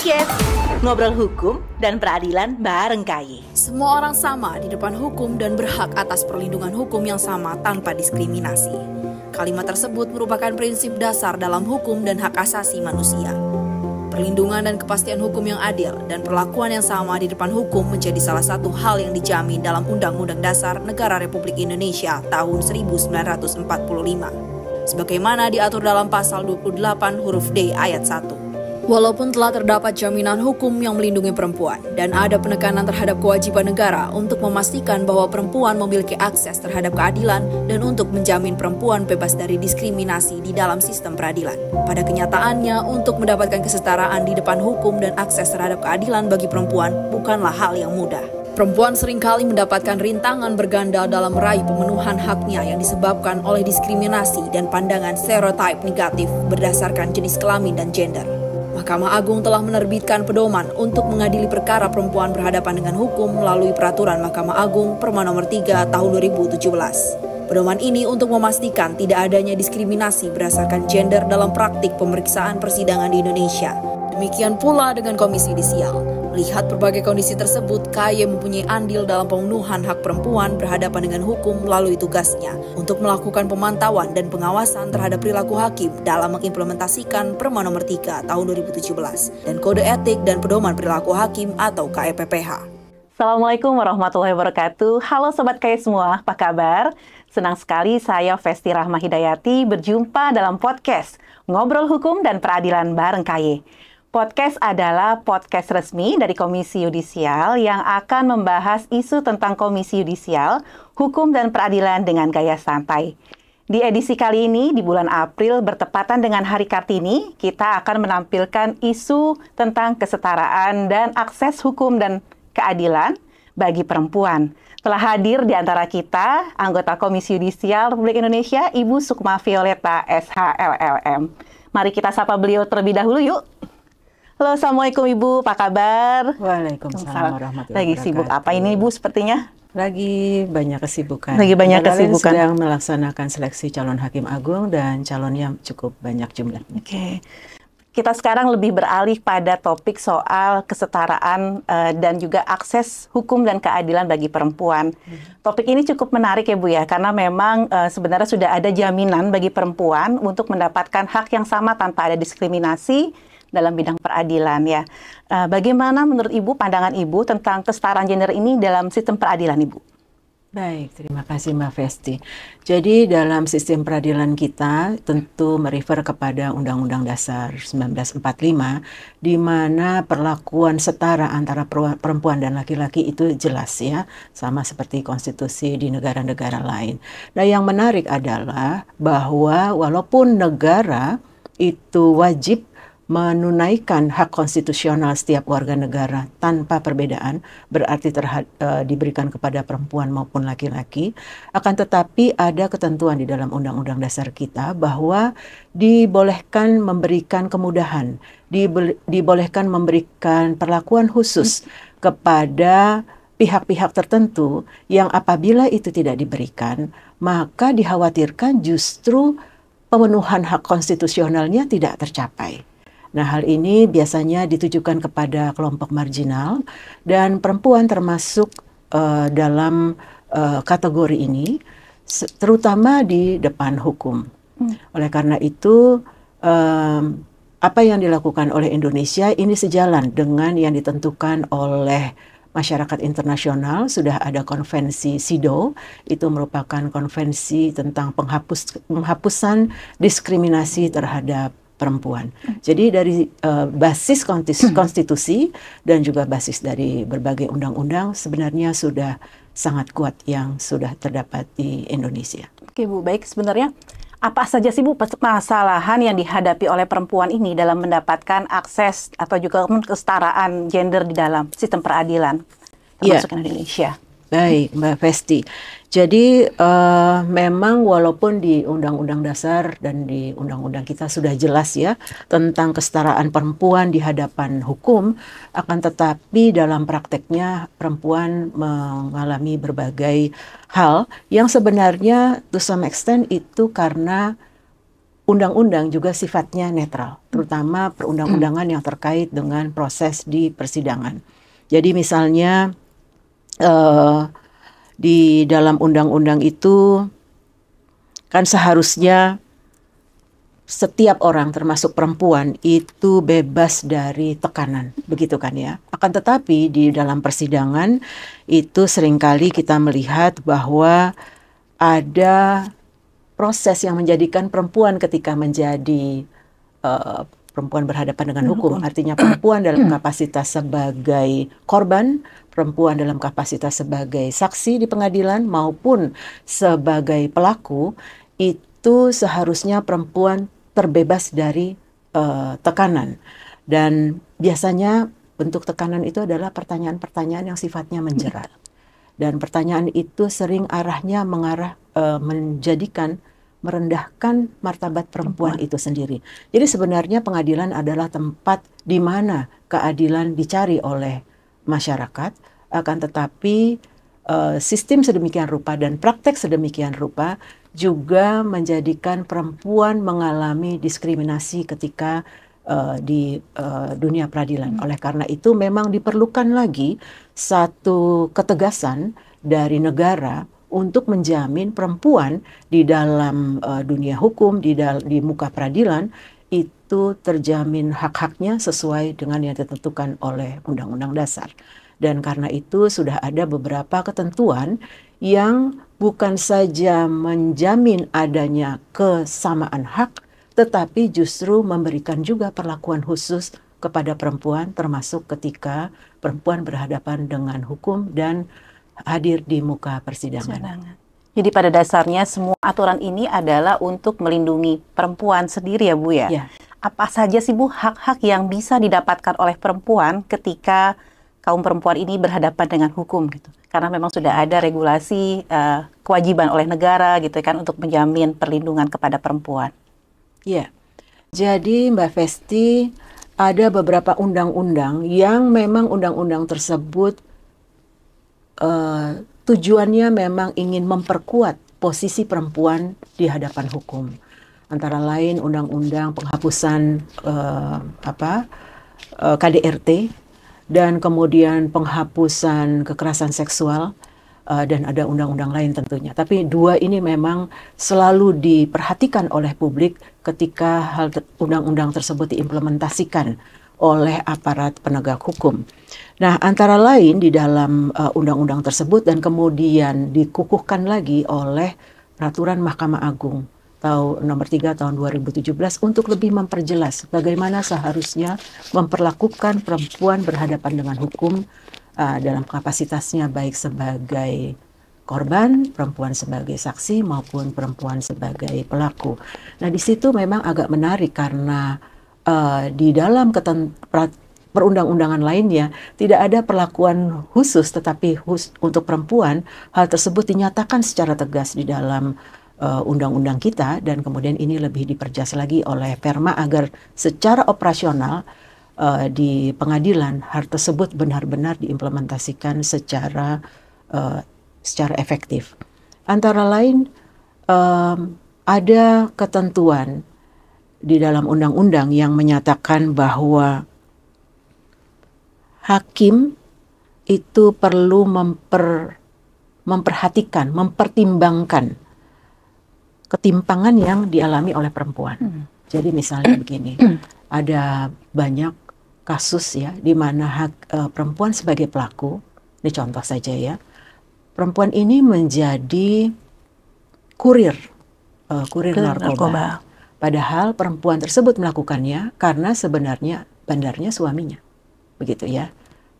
Podcast Ngobrol Hukum dan Peradilan bareng KAY. Semua orang sama di depan hukum dan berhak atas perlindungan hukum yang sama tanpa diskriminasi. Kalimat tersebut merupakan prinsip dasar dalam hukum dan hak asasi manusia. Perlindungan dan kepastian hukum yang adil dan perlakuan yang sama di depan hukum menjadi salah satu hal yang dijamin dalam Undang-Undang Dasar Negara Republik Indonesia tahun 1945. Sebagaimana diatur dalam pasal 28 huruf D ayat 1. Walaupun telah terdapat jaminan hukum yang melindungi perempuan dan ada penekanan terhadap kewajiban negara untuk memastikan bahwa perempuan memiliki akses terhadap keadilan dan untuk menjamin perempuan bebas dari diskriminasi di dalam sistem peradilan. Pada kenyataannya, untuk mendapatkan kesetaraan di depan hukum dan akses terhadap keadilan bagi perempuan bukanlah hal yang mudah. Perempuan seringkali mendapatkan rintangan berganda dalam meraih pemenuhan haknya yang disebabkan oleh diskriminasi dan pandangan stereotip negatif berdasarkan jenis kelamin dan gender. Mahkamah Agung telah menerbitkan pedoman untuk mengadili perkara perempuan berhadapan dengan hukum melalui Peraturan Mahkamah Agung Perma Nomor 3 Tahun 2017. Pedoman ini untuk memastikan tidak adanya diskriminasi berdasarkan gender dalam praktik pemeriksaan persidangan di Indonesia. Demikian pula dengan Komisi Yudisial. Melihat berbagai kondisi tersebut, KAY mempunyai andil dalam pemenuhan hak perempuan berhadapan dengan hukum melalui tugasnya untuk melakukan pemantauan dan pengawasan terhadap perilaku hakim dalam mengimplementasikan Perma Nomor 3 Tahun 2017 dan Kode Etik dan Pedoman Perilaku Hakim atau KEPPH. Assalamualaikum warahmatullahi wabarakatuh. Halo Sobat KAY semua, apa kabar? Senang sekali saya Festi Rahma Hidayati berjumpa dalam podcast Ngobrol Hukum dan Peradilan bareng KAY. Podcast adalah podcast resmi dari Komisi Yudisial yang akan membahas isu tentang Komisi Yudisial, hukum dan peradilan dengan gaya santai. Di edisi kali ini, di bulan April bertepatan dengan Hari Kartini, kita akan menampilkan isu tentang kesetaraan dan akses hukum dan keadilan bagi perempuan. Telah hadir di antara kita, anggota Komisi Yudisial Republik Indonesia, Ibu Sukma Violeta, SHLLM. Mari kita sapa beliau terlebih dahulu yuk. Halo, Assalamualaikum Ibu, apa kabar? Waalaikumsalam warahmatullahi wabarakatuh. Lagi sibuk apa ini Ibu sepertinya? Lagi banyak kesibukan. Sedang melaksanakan seleksi calon hakim agung dan calonnya cukup banyak jumlahnya. Oke. Kita sekarang lebih beralih pada topik soal kesetaraan dan juga akses hukum dan keadilan bagi perempuan. Topik ini cukup menarik ya Bu ya, karena memang sebenarnya sudah ada jaminan bagi perempuan untuk mendapatkan hak yang sama tanpa ada diskriminasi dalam bidang peradilan ya. Bagaimana menurut Ibu, pandangan Ibu tentang kesetaraan gender ini dalam sistem peradilan Ibu? Baik, terima kasih Mbak Festi. Jadi dalam sistem peradilan kita tentu merefer kepada Undang-Undang Dasar 1945 di mana perlakuan setara antara perempuan dan laki-laki itu jelas ya, sama seperti konstitusi di negara-negara lain. Nah, yang menarik adalah bahwa walaupun negara itu wajib menunaikan hak konstitusional setiap warga negara tanpa perbedaan, berarti diberikan kepada perempuan maupun laki-laki, akan tetapi ada ketentuan di dalam Undang-Undang Dasar kita bahwa dibolehkan memberikan kemudahan, dibolehkan memberikan perlakuan khusus kepada pihak-pihak tertentu yang apabila itu tidak diberikan, maka dikhawatirkan justru pemenuhan hak konstitusionalnya tidak tercapai. Nah, hal ini biasanya ditujukan kepada kelompok marginal dan perempuan termasuk dalam kategori ini, terutama di depan hukum. Oleh karena itu, apa yang dilakukan oleh Indonesia ini sejalan dengan yang ditentukan oleh masyarakat internasional. Sudah ada konvensi CEDAW, itu merupakan konvensi tentang penghapusan diskriminasi terhadap perempuan. Jadi dari basis konstitusi dan juga basis dari berbagai undang-undang sebenarnya sudah sangat kuat yang sudah terdapat di Indonesia. Oke Bu, baik. Sebenarnya apa saja sih Bu permasalahan yang dihadapi oleh perempuan ini dalam mendapatkan akses atau juga kesetaraan gender di dalam sistem peradilan termasuk Indonesia? Baik, Mbak Festi. Jadi memang walaupun di Undang-Undang Dasar dan di Undang-Undang kita sudah jelas ya tentang kesetaraan perempuan di hadapan hukum, akan tetapi dalam prakteknya perempuan mengalami berbagai hal yang sebenarnya to some extent itu karena undang-undang juga sifatnya netral, terutama perundang-undangan yang terkait dengan proses di persidangan. Jadi misalnya di dalam undang-undang itu kan seharusnya setiap orang termasuk perempuan itu bebas dari tekanan, begitu kan ya. Akan tetapi di dalam persidangan itu seringkali kita melihat bahwa ada proses yang menjadikan perempuan ketika menjadi perempuan berhadapan dengan hukum, artinya perempuan dalam kapasitas sebagai korban, perempuan dalam kapasitas sebagai saksi di pengadilan maupun sebagai pelaku, itu seharusnya perempuan terbebas dari tekanan. Dan biasanya bentuk tekanan itu adalah pertanyaan-pertanyaan yang sifatnya menjerat. Dan pertanyaan itu sering arahnya menjadikan merendahkan martabat perempuan itu sendiri. Jadi sebenarnya pengadilan adalah tempat di mana keadilan dicari oleh masyarakat, akan tetapi sistem sedemikian rupa dan praktek sedemikian rupa juga menjadikan perempuan mengalami diskriminasi ketika di dunia peradilan. Oleh karena itu memang diperlukan lagi satu ketegasan dari negara untuk menjamin perempuan di dalam dunia hukum, di muka peradilan itu terjamin hak-haknya sesuai dengan yang ditentukan oleh Undang-Undang Dasar. Dan karena itu sudah ada beberapa ketentuan yang bukan saja menjamin adanya kesamaan hak, tetapi justru memberikan juga perlakuan khusus kepada perempuan, termasuk ketika perempuan berhadapan dengan hukum dan hadir di muka persidangan. Jadi pada dasarnya semua aturan ini adalah untuk melindungi perempuan sendiri ya Bu ya? Ya. Apa saja sih Bu hak-hak yang bisa didapatkan oleh perempuan ketika kaum perempuan ini berhadapan dengan hukum gitu? Karena memang sudah ada regulasi kewajiban oleh negara gitu kan untuk menjamin perlindungan kepada perempuan. Ya, jadi Mbak Festi ada beberapa undang-undang yang memang undang-undang tersebut tujuannya memang ingin memperkuat posisi perempuan di hadapan hukum. Antara lain undang-undang penghapusan KDRT dan kemudian penghapusan kekerasan seksual dan ada undang-undang lain tentunya. Tapi dua ini memang selalu diperhatikan oleh publik ketika undang-undang tersebut diimplementasikan oleh aparat penegak hukum. Nah, antara lain di dalam undang-undang tersebut dan kemudian dikukuhkan lagi oleh Peraturan Mahkamah Agung nomor 3 tahun 2017 untuk lebih memperjelas bagaimana seharusnya memperlakukan perempuan berhadapan dengan hukum dalam kapasitasnya baik sebagai korban, perempuan sebagai saksi maupun perempuan sebagai pelaku. Nah, di situ memang agak menarik karena di dalam perundang-undangan lainnya tidak ada perlakuan khusus, tetapi untuk perempuan hal tersebut dinyatakan secara tegas di dalam undang-undang kita, dan kemudian ini lebih diperjelas lagi oleh Perma agar secara operasional di pengadilan hal tersebut benar-benar diimplementasikan secara efektif. Antara lain ada ketentuan di dalam undang-undang yang menyatakan bahwa hakim itu perlu memperhatikan, mempertimbangkan ketimpangan yang dialami oleh perempuan. Jadi misalnya begini, ada banyak kasus ya di mana perempuan sebagai pelaku, ini contoh saja ya, perempuan ini menjadi kurir narkoba. Padahal perempuan tersebut melakukannya karena sebenarnya bandarnya suaminya, begitu ya.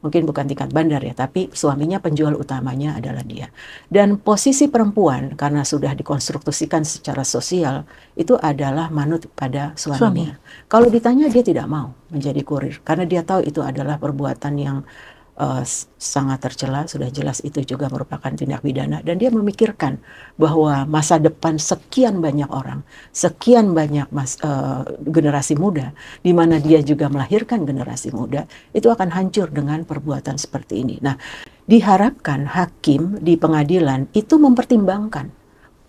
Mungkin bukan tingkat bandar ya, tapi suaminya penjual utamanya adalah dia. Dan posisi perempuan karena sudah dikonstruksikan secara sosial itu adalah manut pada suaminya. Kalau ditanya dia tidak mau menjadi kurir karena dia tahu itu adalah perbuatan yang sangat tercela, sudah jelas itu juga merupakan tindak pidana, dan dia memikirkan bahwa masa depan sekian banyak orang, sekian banyak generasi muda, di mana dia juga melahirkan generasi muda, itu akan hancur dengan perbuatan seperti ini. Nah, diharapkan hakim di pengadilan itu mempertimbangkan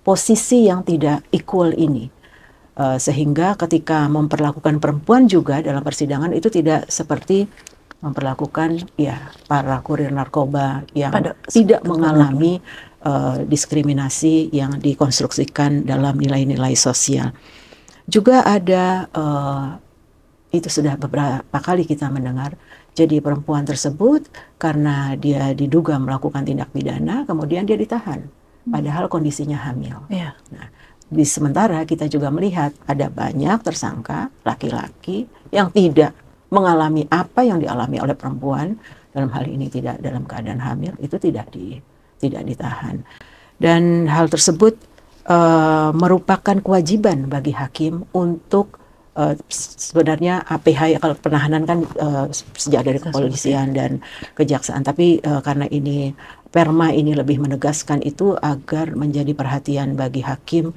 posisi yang tidak equal ini. Sehingga ketika memperlakukan perempuan juga dalam persidangan itu tidak seperti memperlakukan ya para kurir narkoba yang tidak mengalami diskriminasi yang dikonstruksikan dalam nilai-nilai sosial. Juga ada itu sudah beberapa kali kita mendengar, jadi perempuan tersebut karena dia diduga melakukan tindak pidana, kemudian dia ditahan, padahal kondisinya hamil. Yeah. Nah, di sementara kita juga melihat ada banyak tersangka laki-laki yang tidak mengalami apa yang dialami oleh perempuan, dalam hal ini tidak dalam keadaan hamil, itu tidak ditahan. Dan hal tersebut merupakan kewajiban bagi hakim untuk sebenarnya APH kalau penahanan kan sejak dari kepolisian dan kejaksaan, tapi karena ini Perma ini lebih menegaskan itu agar menjadi perhatian bagi hakim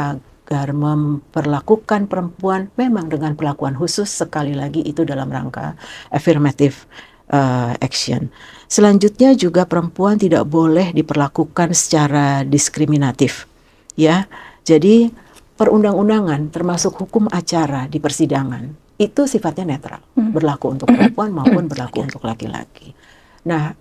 agar memperlakukan perempuan memang dengan perlakuan khusus, sekali lagi itu dalam rangka affirmative action. Selanjutnya juga perempuan tidak boleh diperlakukan secara diskriminatif, ya. Jadi perundang-undangan termasuk hukum acara di persidangan itu sifatnya netral, berlaku untuk perempuan maupun berlaku untuk laki-laki. Nah,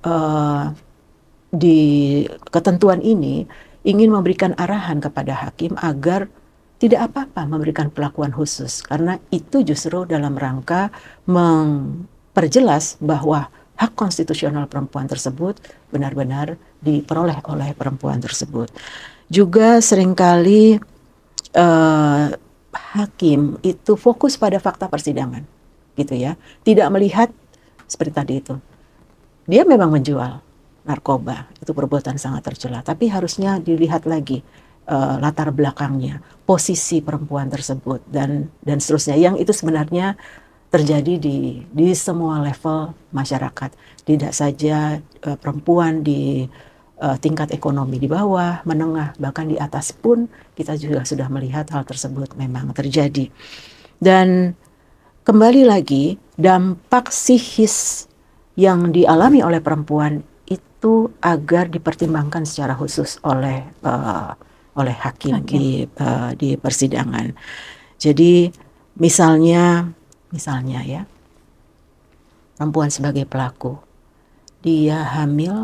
di ketentuan ini ingin memberikan arahan kepada hakim agar tidak apa-apa memberikan perlakuan khusus, karena itu justru dalam rangka memperjelas bahwa hak konstitusional perempuan tersebut benar-benar diperoleh oleh perempuan tersebut. Juga seringkali hakim itu fokus pada fakta persidangan, gitu ya, tidak melihat seperti tadi itu. Dia memang menjual narkoba, itu perbuatan sangat tercela, tapi harusnya dilihat lagi latar belakangnya, posisi perempuan tersebut dan seterusnya, yang itu sebenarnya terjadi di semua level masyarakat, tidak saja perempuan di tingkat ekonomi di bawah, menengah, bahkan di atas pun kita juga sudah melihat hal tersebut memang terjadi. Dan kembali lagi, dampak psikis yang dialami oleh perempuan itu agar dipertimbangkan secara khusus oleh hakim. Di persidangan. Jadi misalnya ya, perempuan sebagai pelaku, dia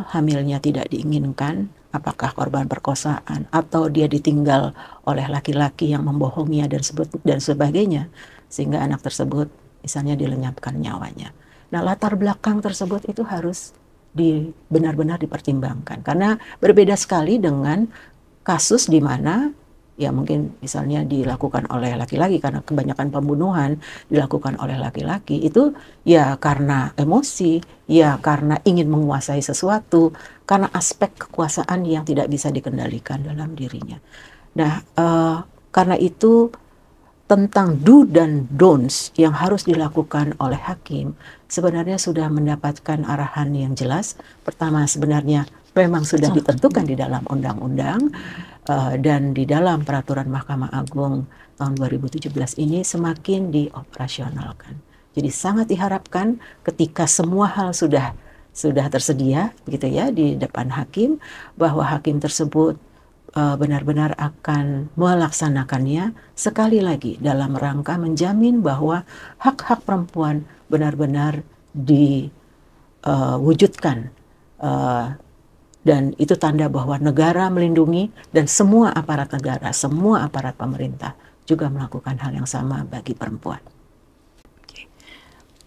hamilnya tidak diinginkan, apakah korban perkosaan atau dia ditinggal oleh laki-laki yang membohonginya dan sebagainya, sehingga anak tersebut misalnya dilenyapkan nyawanya. Nah, latar belakang tersebut itu harus benar-benar dipertimbangkan, karena berbeda sekali dengan kasus di mana ya mungkin misalnya dilakukan oleh laki-laki, karena kebanyakan pembunuhan dilakukan oleh laki-laki itu ya karena emosi, ya karena ingin menguasai sesuatu, karena aspek kekuasaan yang tidak bisa dikendalikan dalam dirinya. Nah, karena itu tentang do dan don'ts yang harus dilakukan oleh hakim sebenarnya sudah mendapatkan arahan yang jelas. Pertama, sebenarnya memang sudah ditentukan di dalam undang-undang, dan di dalam peraturan Mahkamah Agung tahun 2017 ini semakin dioperasionalkan. Jadi sangat diharapkan ketika semua hal sudah tersedia gitu ya di depan hakim, bahwa hakim tersebut benar-benar akan melaksanakannya, sekali lagi dalam rangka menjamin bahwa hak-hak perempuan benar-benar diwujudkan, dan itu tanda bahwa negara melindungi dan semua aparat negara, semua aparat pemerintah juga melakukan hal yang sama bagi perempuan.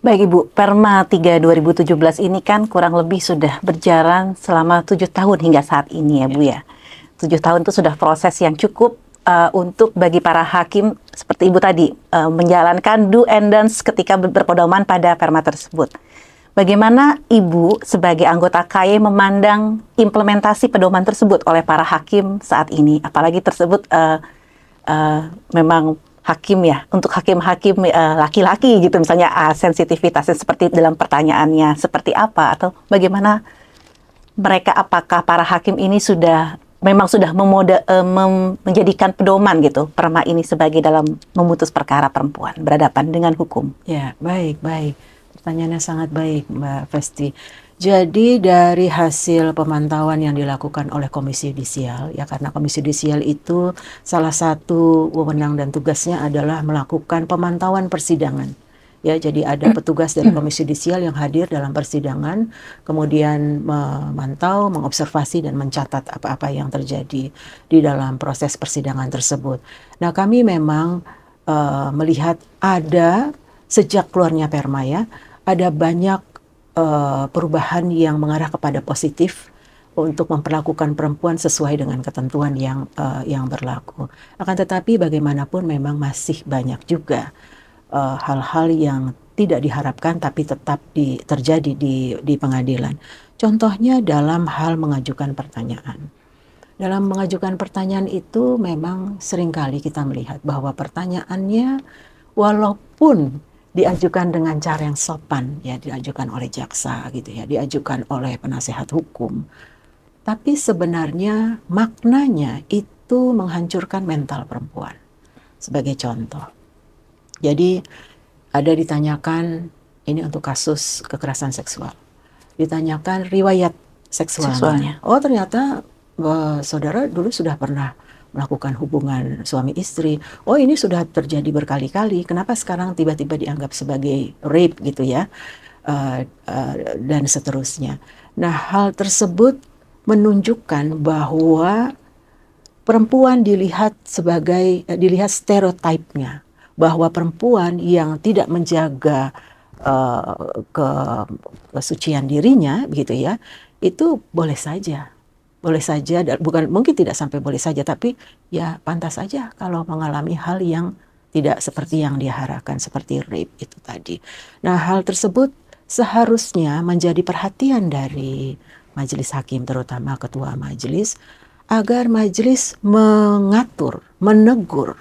Baik Ibu, Perma 3 2017 ini kan kurang lebih sudah berjalan selama 7 tahun hingga saat ini ya Bu ya. 7 tahun itu sudah proses yang cukup untuk bagi para hakim seperti Ibu tadi menjalankan do and don'ts ketika berpedoman pada perma tersebut. Bagaimana Ibu sebagai anggota KY memandang implementasi pedoman tersebut oleh para hakim saat ini? Apalagi tersebut memang hakim ya, untuk hakim-hakim laki-laki gitu misalnya, sensitivitasnya seperti dalam pertanyaannya seperti apa, atau bagaimana mereka, apakah para hakim ini memang sudah menjadikan pedoman gitu perma ini sebagai dalam memutus perkara perempuan berhadapan dengan hukum? Ya, baik. Pertanyaannya sangat baik Mbak Festi. Jadi dari hasil pemantauan yang dilakukan oleh Komisi Yudisial, ya karena Komisi Yudisial itu salah satu wewenang dan tugasnya adalah melakukan pemantauan persidangan. Ya, jadi ada petugas dari Komisi Yudisial yang hadir dalam persidangan, kemudian memantau, mengobservasi dan mencatat apa-apa yang terjadi di dalam proses persidangan tersebut. Nah, kami memang melihat ada sejak keluarnya Perma ya, ada banyak perubahan yang mengarah kepada positif untuk memperlakukan perempuan sesuai dengan ketentuan yang berlaku. Akan tetapi bagaimanapun memang masih banyak juga hal-hal yang tidak diharapkan tapi tetap terjadi di pengadilan. Contohnya dalam hal mengajukan pertanyaan. Dalam mengajukan pertanyaan itu memang seringkali kita melihat bahwa pertanyaannya walaupun diajukan dengan cara yang sopan, ya diajukan oleh jaksa gitu ya, diajukan oleh penasehat hukum, tapi sebenarnya maknanya itu menghancurkan mental perempuan. Sebagai contoh, jadi ada ditanyakan ini untuk kasus kekerasan seksual, ditanyakan riwayat seksualnya. Oh ternyata saudara dulu sudah pernah melakukan hubungan suami istri. Oh ini sudah terjadi berkali-kali. Kenapa sekarang tiba-tiba dianggap sebagai rape gitu ya, dan seterusnya. Nah hal tersebut menunjukkan bahwa perempuan dilihat stereotipnya, bahwa perempuan yang tidak menjaga kesucian dirinya begitu ya, itu boleh saja, bukan mungkin tidak sampai boleh saja, tapi ya pantas saja kalau mengalami hal yang tidak seperti yang dia harapkan, seperti rape itu tadi. Nah hal tersebut seharusnya menjadi perhatian dari majelis hakim, terutama ketua majelis, agar majelis mengatur, menegur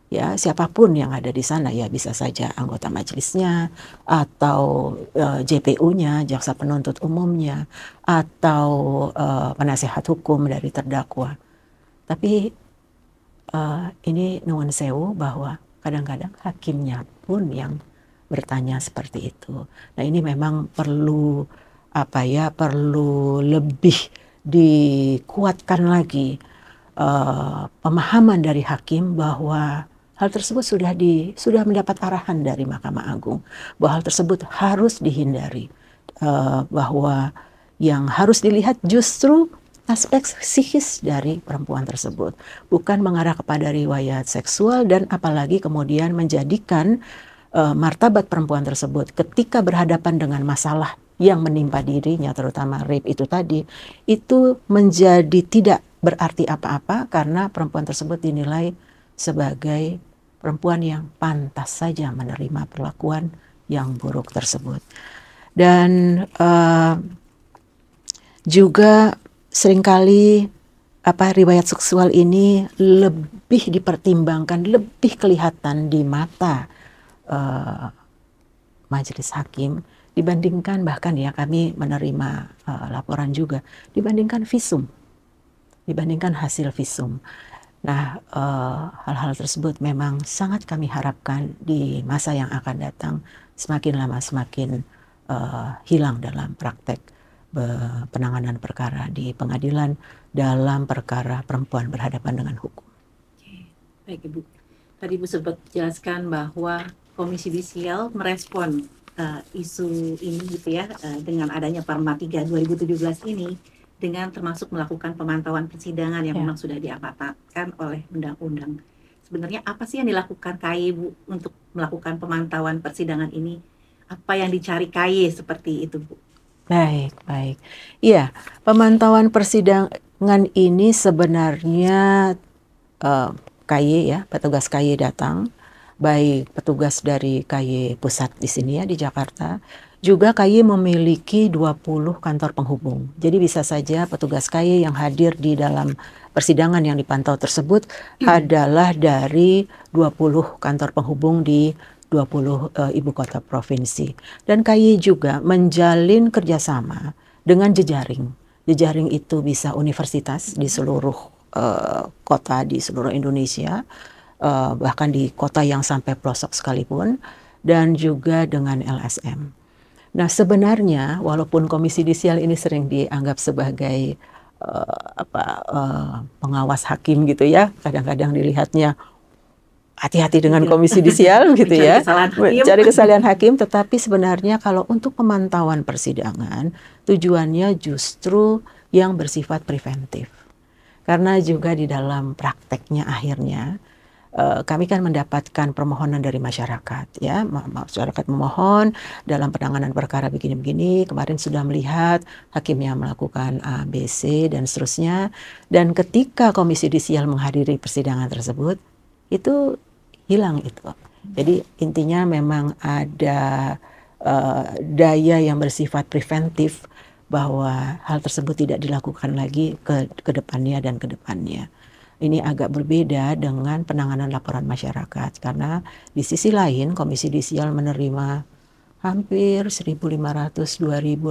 ya siapapun yang ada di sana, ya bisa saja anggota majelisnya atau JPU-nya, jaksa penuntut umumnya, atau penasehat hukum dari terdakwa. Tapi ini nuwun sewu bahwa kadang-kadang hakimnya pun yang bertanya seperti itu. Nah ini memang perlu perlu lebih dikuatkan lagi pemahaman dari hakim bahwa hal tersebut sudah mendapat arahan dari Mahkamah Agung bahwa hal tersebut harus dihindari, bahwa yang harus dilihat justru aspek psikis dari perempuan tersebut, bukan mengarah kepada riwayat seksual, dan apalagi kemudian menjadikan martabat perempuan tersebut ketika berhadapan dengan masalah yang menimpa dirinya, terutama rape itu tadi, itu menjadi tidak berarti apa-apa karena perempuan tersebut dinilai sebagai perempuan yang pantas saja menerima perlakuan yang buruk tersebut. Dan juga seringkali riwayat seksual ini lebih dipertimbangkan, lebih kelihatan di mata majelis hakim dibandingkan, bahkan ya kami menerima laporan juga, dibandingkan visum, dibandingkan hasil visum. Nah hal-hal tersebut memang sangat kami harapkan di masa yang akan datang semakin lama semakin hilang dalam praktek penanganan perkara di pengadilan dalam perkara perempuan berhadapan dengan hukum. Baik Ibu, tadi Ibu sempat jelaskan bahwa Komisi Yudisial merespon isu ini gitu ya, dengan adanya Perma 3 2017 ini, dengan termasuk melakukan pemantauan persidangan yang memang sudah diamanatkan oleh undang-undang. Sebenarnya apa sih yang dilakukan KAY Bu untuk melakukan pemantauan persidangan ini? Apa yang dicari KAY seperti itu Bu? Baik. Iya, pemantauan persidangan ini sebenarnya KAY ya, petugas KAY datang, baik petugas dari KAY pusat di sini ya di Jakarta, juga KAY memiliki 20 kantor penghubung. Jadi bisa saja petugas KAY yang hadir di dalam persidangan yang dipantau tersebut adalah dari 20 kantor penghubung di 20 ibu kota provinsi. Dan KAY juga menjalin kerjasama dengan jejaring. Jejaring itu bisa universitas di seluruh kota di seluruh Indonesia, bahkan di kota yang sampai pelosok sekalipun, dan juga dengan LSM. Nah, sebenarnya walaupun Komisi Yudisial ini sering dianggap sebagai pengawas hakim gitu ya, kadang-kadang dilihatnya hati-hati dengan Komisi Yudisial gitu ya, mencari kesalahan hakim. Tetapi sebenarnya kalau untuk pemantauan persidangan, tujuannya justru yang bersifat preventif. Karena juga di dalam prakteknya akhirnya kami kan mendapatkan permohonan dari masyarakat ya, masyarakat memohon dalam penanganan perkara begini-begini, kemarin sudah melihat hakimnya melakukan A, B, C dan seterusnya, dan ketika Komisi Yudisial menghadiri persidangan tersebut itu hilang itu. Jadi intinya memang ada daya yang bersifat preventif bahwa hal tersebut tidak dilakukan lagi ke depannya dan ke depannya. Ini agak berbeda dengan penanganan laporan masyarakat, karena di sisi lain Komisi Yudisial menerima hampir 1.500-2.000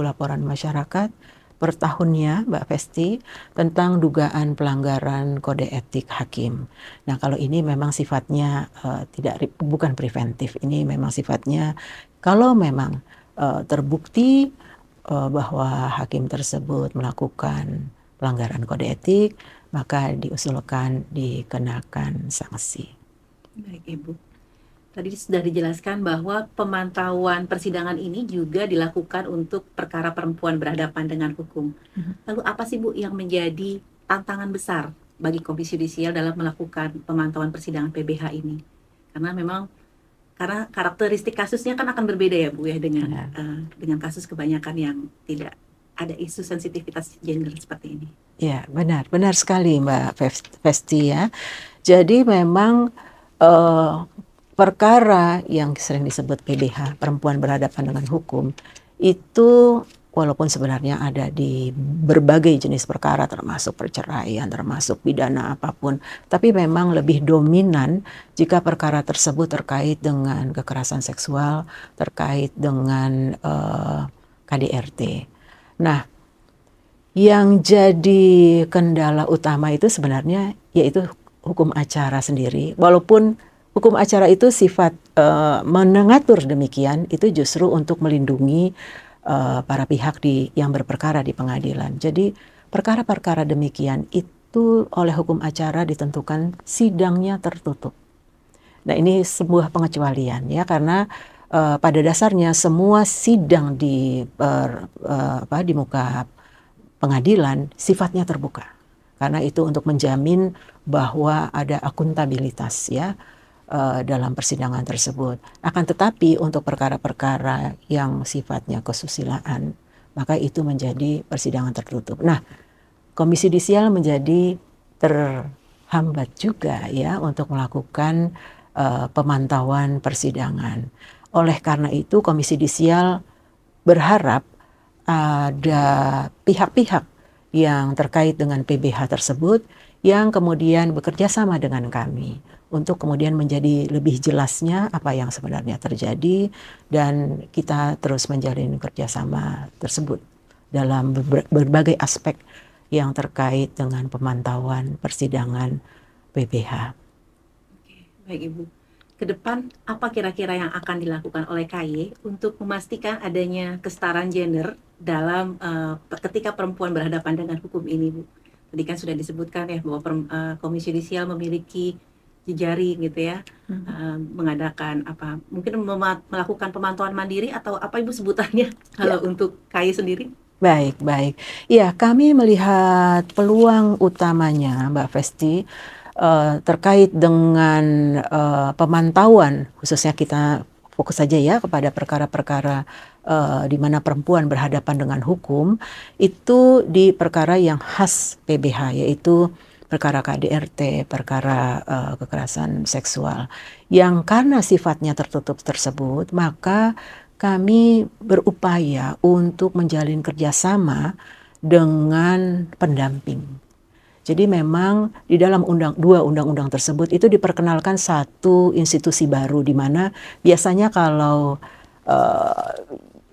laporan masyarakat per tahunnya, Mbak Festi, tentang dugaan pelanggaran kode etik hakim. Nah, kalau ini memang sifatnya bukan preventif, ini memang sifatnya kalau memang terbukti bahwa hakim tersebut melakukan pelanggaran kode etik, maka diusulkan dikenakan sanksi. Baik, Ibu. Tadi sudah dijelaskan bahwa pemantauan persidangan ini juga dilakukan untuk perkara perempuan berhadapan dengan hukum. Lalu apa sih, Bu, yang menjadi tantangan besar bagi Komisi Yudisial dalam melakukan pemantauan persidangan PBH ini? Karena karakteristik kasusnya kan akan berbeda ya, Bu, ya, dengan kasus kebanyakan yang tidak ada isu sensitivitas gender seperti ini. Ya, benar sekali Mbak Festi ya. Jadi memang perkara yang sering disebut PBH, perempuan berhadapan dengan hukum, itu walaupun sebenarnya ada di berbagai jenis perkara, termasuk perceraian, termasuk pidana apapun, tapi memang lebih dominan jika perkara tersebut terkait dengan kekerasan seksual, terkait dengan KDRT. Nah, yang jadi kendala utama itu sebenarnya yaitu hukum acara sendiri. Walaupun hukum acara itu sifat mengatur demikian, itu justru untuk melindungi para pihak yang berperkara di pengadilan. Jadi perkara-perkara demikian itu oleh hukum acara ditentukan sidangnya tertutup. Nah, ini sebuah pengecualian ya, karena pada dasarnya semua sidang di muka pengadilan sifatnya terbuka, karena itu untuk menjamin bahwa ada akuntabilitas ya dalam persidangan tersebut. Akan tetapi untuk perkara-perkara yang sifatnya kesusilaan, maka itu menjadi persidangan tertutup. Nah, Komisi Yudisial menjadi terhambat juga ya untuk melakukan pemantauan persidangan. Oleh karena itu Komisi Yudisial berharap ada pihak-pihak yang terkait dengan PBH tersebut yang kemudian bekerja sama dengan kami untuk kemudian menjadi lebih jelasnya apa yang sebenarnya terjadi, dan kita terus menjalin kerjasama tersebut dalam berbagai aspek yang terkait dengan pemantauan persidangan PBH. Oke, baik Ibu. Ke depan apa kira-kira yang akan dilakukan oleh KY untuk memastikan adanya kesetaraan gender dalam ketika perempuan berhadapan dengan hukum ini, Bu? Tadi kan sudah disebutkan ya bahwa Komisi Yudisial memiliki jejaring gitu ya, mengadakan mungkin melakukan pemantauan mandiri atau apa Ibu sebutannya kalau untuk KY sendiri? Baik. Ya, kami melihat peluang utamanya Mbak Festi terkait dengan pemantauan, khususnya kita fokus saja ya kepada perkara-perkara di mana perempuan berhadapan dengan hukum, itu di perkara yang khas PBH, yaitu perkara KDRT, perkara kekerasan seksual, yang karena sifatnya tertutup tersebut, maka kami berupaya untuk menjalin kerjasama dengan pendamping. Jadi memang di dalam dua undang-undang tersebut itu diperkenalkan satu institusi baru, di mana biasanya kalau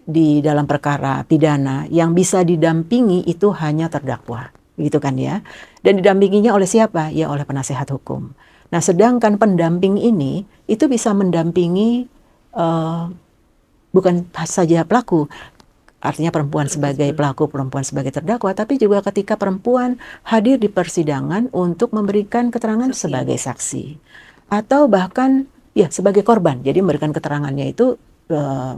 di dalam perkara pidana yang bisa didampingi itu hanya terdakwa, gitu kan ya. Dan didampinginya oleh siapa? Ya oleh penasehat hukum. Nah, sedangkan pendamping ini itu bisa mendampingi bukan saja pelaku, artinya perempuan sebagai pelaku, perempuan sebagai terdakwa, tapi juga ketika perempuan hadir di persidangan untuk memberikan keterangan sebagai saksi, atau bahkan ya sebagai korban. Jadi memberikan keterangannya itu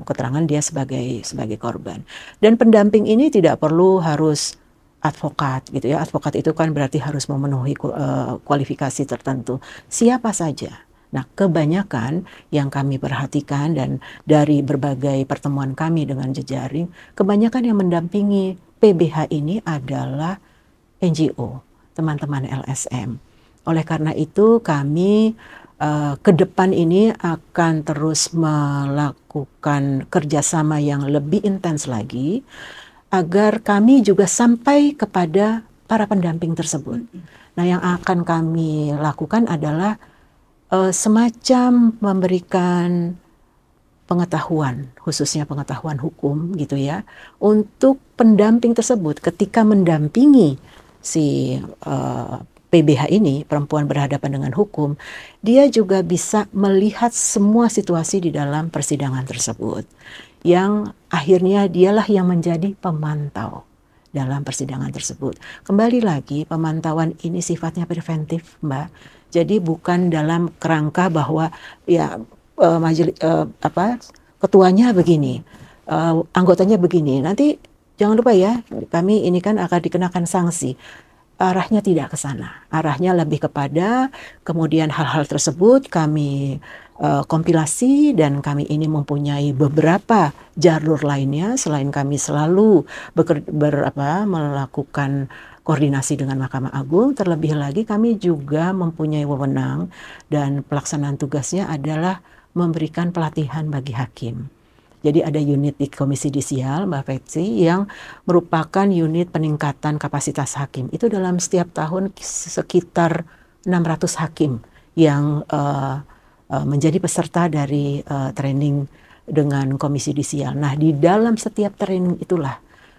keterangan dia sebagai korban. Dan pendamping ini tidak perlu harus advokat gitu ya. Advokat itu kan berarti harus memenuhi kualifikasi tertentu. Siapa saja. Nah, kebanyakan yang kami perhatikan dan dari berbagai pertemuan kami dengan jejaring, kebanyakan yang mendampingi PBH ini adalah NGO, teman-teman LSM. Oleh karena itu kami ke depan ini akan terus melakukan kerjasama yang lebih intens lagi agar kami juga sampai kepada para pendamping tersebut. Nah, yang akan kami lakukan adalah semacam memberikan pengetahuan, khususnya pengetahuan hukum gitu ya, untuk pendamping tersebut ketika mendampingi si PBH ini, perempuan berhadapan dengan hukum, dia juga bisa melihat semua situasi di dalam persidangan tersebut. Yang akhirnya dialah yang menjadi pemantau dalam persidangan tersebut. Kembali lagi, pemantauan ini sifatnya preventif, Mbak. Jadi bukan dalam kerangka bahwa ya ketuanya begini, anggotanya begini. Nanti jangan lupa ya, kami ini kan akan dikenakan sanksi. Arahnya tidak ke sana. Arahnya lebih kepada kemudian hal-hal tersebut kami kompilasi dan kami ini mempunyai beberapa jalur lainnya selain kami selalu melakukan koordinasi dengan Mahkamah Agung. Terlebih lagi kami juga mempunyai wewenang dan pelaksanaan tugasnya adalah memberikan pelatihan bagi hakim. Jadi ada unit di Komisi Judisial, Mbak Fetsi, yang merupakan unit peningkatan kapasitas hakim. Itu dalam setiap tahun sekitar 600 hakim yang menjadi peserta dari training dengan Komisi Judisial. Nah, di dalam setiap training itulah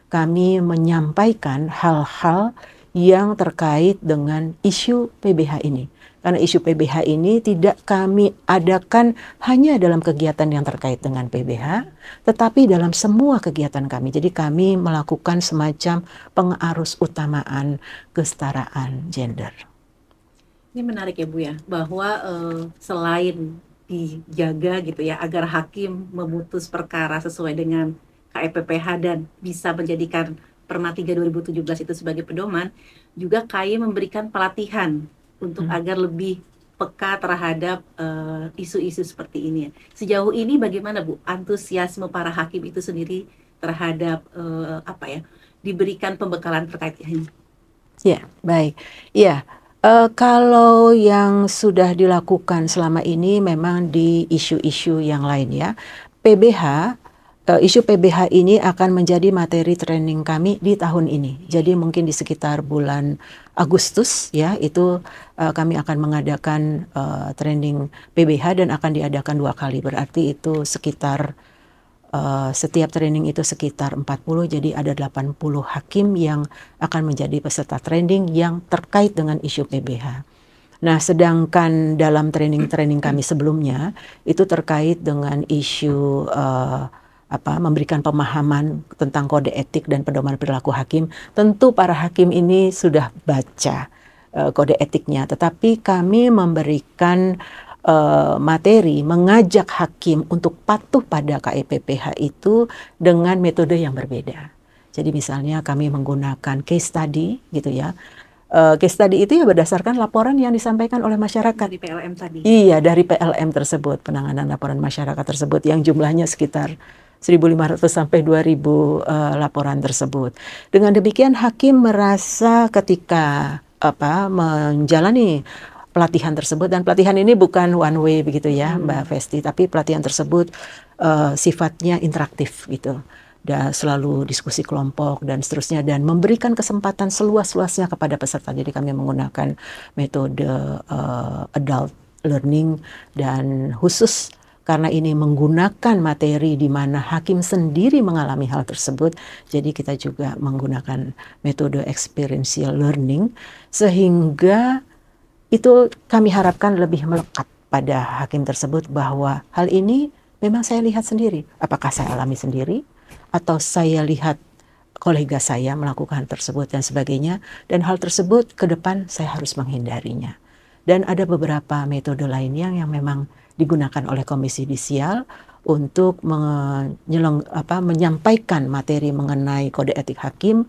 kami menyampaikan hal-hal yang terkait dengan isu PBH ini. Karena isu PBH ini tidak kami adakan hanya dalam kegiatan yang terkait dengan PBH, tetapi dalam semua kegiatan kami. Jadi kami melakukan semacam pengarus utamaan kesetaraan gender. Ini menarik ya Bu ya, bahwa selain dijaga gitu ya, agar hakim memutus perkara sesuai dengan KEPPH dan bisa menjadikan Perma 3 2017 itu sebagai pedoman, juga KAI memberikan pelatihan untuk agar lebih peka terhadap isu-isu seperti ini. Sejauh ini bagaimana Bu antusiasme para hakim itu sendiri terhadap diberikan pembekalan terkait ini? Ya, baik. Ya, kalau yang sudah dilakukan selama ini memang di isu-isu yang lain ya. Isu PBH ini akan menjadi materi training kami di tahun ini. Jadi mungkin di sekitar bulan Agustus ya, itu kami akan mengadakan training PBH dan akan diadakan 2 kali. Berarti itu sekitar setiap training itu sekitar 40, jadi ada 80 hakim yang akan menjadi peserta training yang terkait dengan isu PBH. Nah, sedangkan dalam training-training kami sebelumnya itu terkait dengan isu memberikan pemahaman tentang kode etik dan pedoman perilaku hakim. Tentu para hakim ini sudah baca kode etiknya, tetapi kami memberikan materi mengajak hakim untuk patuh pada KEPPH itu dengan metode yang berbeda. Jadi misalnya kami menggunakan case study gitu ya. Case study itu ya berdasarkan laporan yang disampaikan oleh masyarakat. Dari PLM tadi? Iya, dari PLM tersebut, penanganan laporan masyarakat tersebut yang jumlahnya sekitar 1.500 sampai 2.000 laporan tersebut. Dengan demikian hakim merasa ketika menjalani pelatihan tersebut, dan pelatihan ini bukan one way begitu ya Mbak Festi, tapi pelatihan tersebut sifatnya interaktif gitu. Dan selalu diskusi kelompok dan seterusnya, dan memberikan kesempatan seluas-luasnya kepada peserta. Jadi kami menggunakan metode adult learning, dan khusus karena ini menggunakan materi di mana hakim sendiri mengalami hal tersebut, jadi kita juga menggunakan metode experiential learning, sehingga itu kami harapkan lebih melekat pada hakim tersebut bahwa hal ini memang saya lihat sendiri. Apakah saya alami sendiri atau saya lihat kolega saya melakukan tersebut dan sebagainya, dan hal tersebut ke depan saya harus menghindarinya. Dan ada beberapa metode lainnya yang memang digunakan oleh Komisi Yudisial untuk menyampaikan materi mengenai kode etik hakim,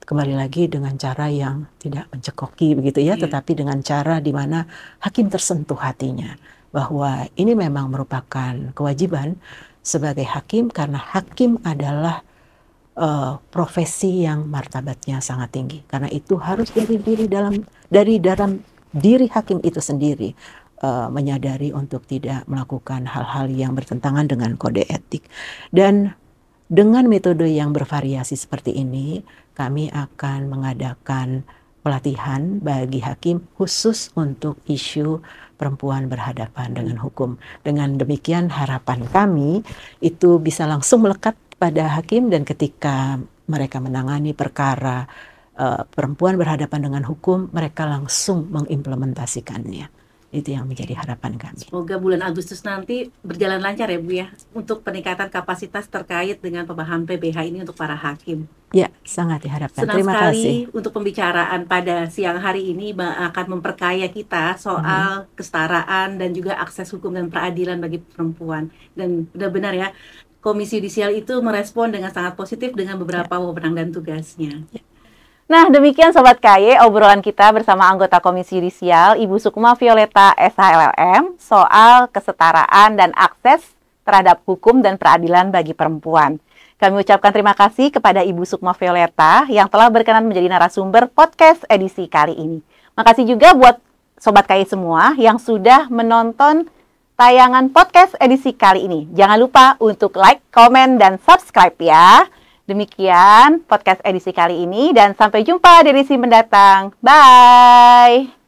kembali lagi dengan cara yang tidak mencekoki begitu ya, tetapi dengan cara di mana hakim tersentuh hatinya bahwa ini memang merupakan kewajiban sebagai hakim, karena hakim adalah profesi yang martabatnya sangat tinggi. Karena itu harus dari dalam diri hakim itu sendiri menyadari untuk tidak melakukan hal-hal yang bertentangan dengan kode etik. Dan dengan metode yang bervariasi seperti ini, kami akan mengadakan pelatihan bagi hakim khusus untuk isu perempuan berhadapan dengan hukum. Dengan demikian harapan kami itu bisa langsung melekat pada hakim, dan ketika mereka menangani perkara perempuan berhadapan dengan hukum, mereka langsung mengimplementasikannya. Itu yang menjadi harapan kami. Semoga bulan Agustus nanti berjalan lancar ya Bu ya, untuk peningkatan kapasitas terkait dengan pemahaman PBH ini untuk para hakim. Ya, sangat diharapkan. Senang Terima sekali kasih. untuk pembicaraan pada siang hari ini akan memperkaya kita soal kesetaraan dan juga akses hukum dan peradilan bagi perempuan. Dan benar-benar ya, Komisi Yudisial itu merespon dengan sangat positif dengan beberapa wewenang dan tugasnya. Nah, demikian Sobat KY, obrolan kita bersama anggota Komisi Yudisial, Ibu Sukma Violeta SHLLM, soal kesetaraan dan akses terhadap hukum dan peradilan bagi perempuan. Kami ucapkan terima kasih kepada Ibu Sukma Violeta yang telah berkenan menjadi narasumber podcast edisi kali ini. Makasih juga buat Sobat KY semua yang sudah menonton tayangan podcast edisi kali ini. Jangan lupa untuk like, komen, dan subscribe ya. Demikian podcast edisi kali ini, dan sampai jumpa di edisi mendatang. Bye!